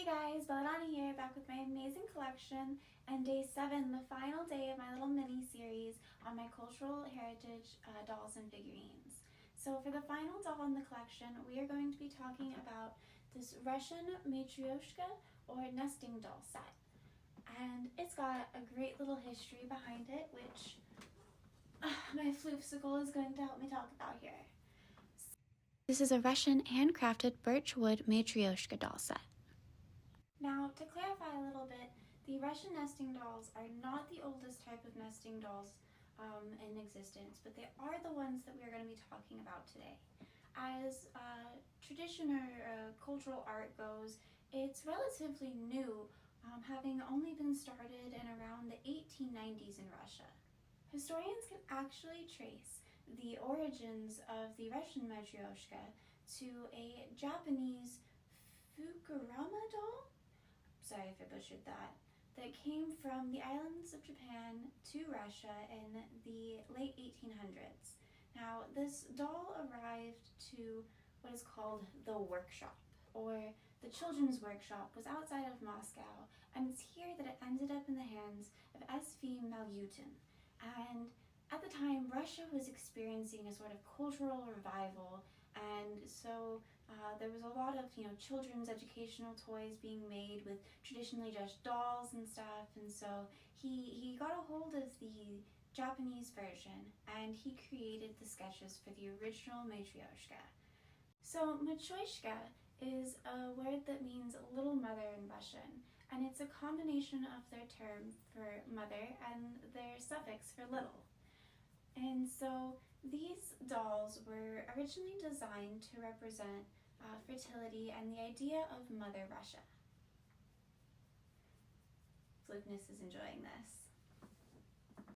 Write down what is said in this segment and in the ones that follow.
guys, Belladonna here, back with my amazing collection, and day 7, the final day of my little mini-series on my Cultural Heritage Dolls and Figurines. So for the final doll in the collection, we are going to be talking about this Russian Matryoshka, or nesting doll set. And it's got a great little history behind it, which my floofsicle is going to help me talk about here. This is a Russian handcrafted birch wood Matryoshka doll set. Now, to clarify a little bit, the Russian nesting dolls are not the oldest type of nesting dolls in existence, but they are the ones that we are going to be talking about today. As tradition or cultural art goes, it's relatively new, having only been started in around the 1890s in Russia. Historians can actually trace the origins of the Russian Matryoshka to a Japanese Fukurama doll, sorry if I butchered that came from the islands of Japan to Russia in the late 1800s. Now, this doll arrived to what is called the workshop, or the children's workshop, was outside of Moscow, and it's here that it ended up in the hands of S.V. Malyutin. And at the time, Russia was experiencing a sort of cultural revival, and so there was a lot of, children's educational toys being made with traditionally just dolls and stuff, and so he got a hold of the Japanese version, and he created the sketches for the original Matryoshka. So Matryoshka is a word that means little mother in Russian, and it's a combination of their term for mother and their suffix for little. And so these dolls were originally designed to represent fertility and the idea of Mother Russia. Floofness is enjoying this.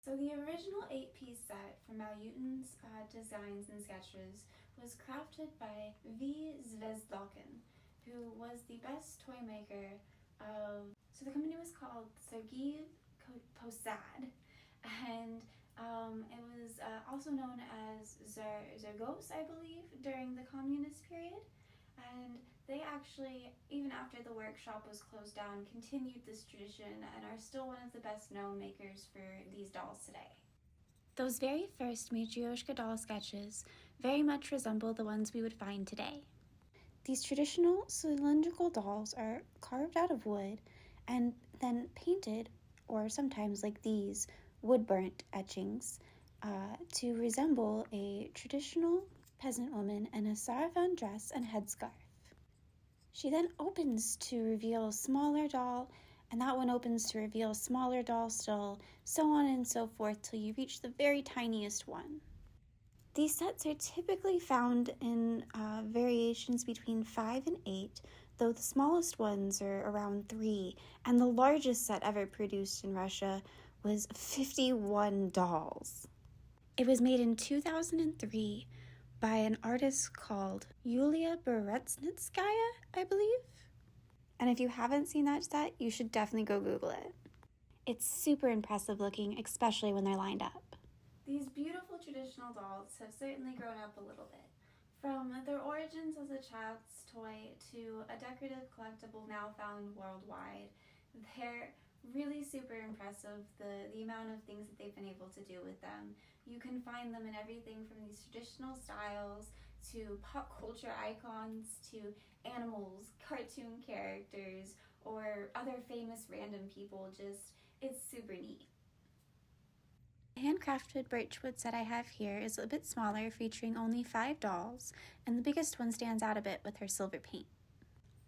So the original 8-piece set from Malyutin's designs and sketches was crafted by V. Zvezdokin, who was the best toy maker of... So the company was called Sergei Posad, and it was also known as Zergos, I believe, during the communist period. And they actually, even after the workshop was closed down, continued this tradition and are still one of the best known makers for these dolls today. Those very first Matryoshka doll sketches very much resemble the ones we would find today. These traditional cylindrical dolls are carved out of wood and then painted, or sometimes like these, wood-burnt etchings, to resemble a traditional peasant woman in a saravan dress and headscarf. She then opens to reveal a smaller doll, and that one opens to reveal a smaller doll still, so on and so forth till you reach the very tiniest one. These sets are typically found in variations between 5 and 8, though the smallest ones are around 3, and the largest set ever produced in Russia was 51 dolls. It was made in 2003 by an artist called Yulia Beretsnitskaya, I believe. And if you haven't seen that set, you should definitely go Google it. It's super impressive looking, especially when they're lined up. These beautiful traditional dolls have certainly grown up a little bit. From their origins as a child's toy to a decorative collectible now found worldwide, they're really super impressive, the amount of things that they've been able to do with them. You can find them in everything from these traditional styles to pop culture icons to animals, cartoon characters, or other famous random people. It's super neat. The handcrafted birchwood set I have here is a bit smaller, featuring only 5 dolls, and the biggest one stands out a bit with her silver paint.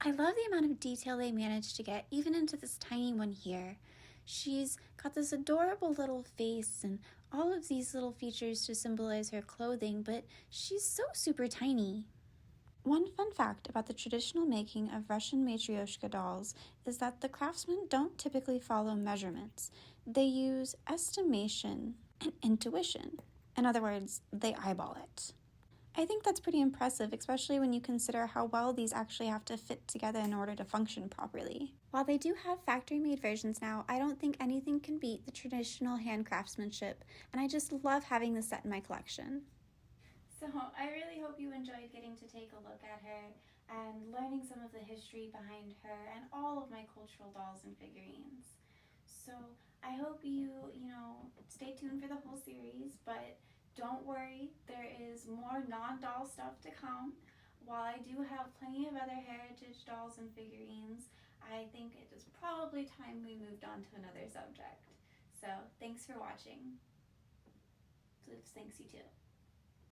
I love the amount of detail they managed to get even into this tiny one here. She's got this adorable little face and all of these little features to symbolize her clothing, but she's so super tiny. One fun fact about the traditional making of Russian Matryoshka dolls is that the craftsmen don't typically follow measurements. They use estimation and intuition. In other words, they eyeball it. I think that's pretty impressive, especially when you consider how well these actually have to fit together in order to function properly. While they do have factory-made versions now, I don't think anything can beat the traditional hand craftsmanship, and I just love having this set in my collection. So I really hope you enjoyed getting to take a look at her. and learning some of the history behind her and all of my cultural dolls and figurines. So I hope you stay tuned for the whole series, but don't worry, there is more non-doll stuff to come. While I do have plenty of other heritage dolls and figurines, I think it is probably time we moved on to another subject. So thanks for watching. Luke thanks you too.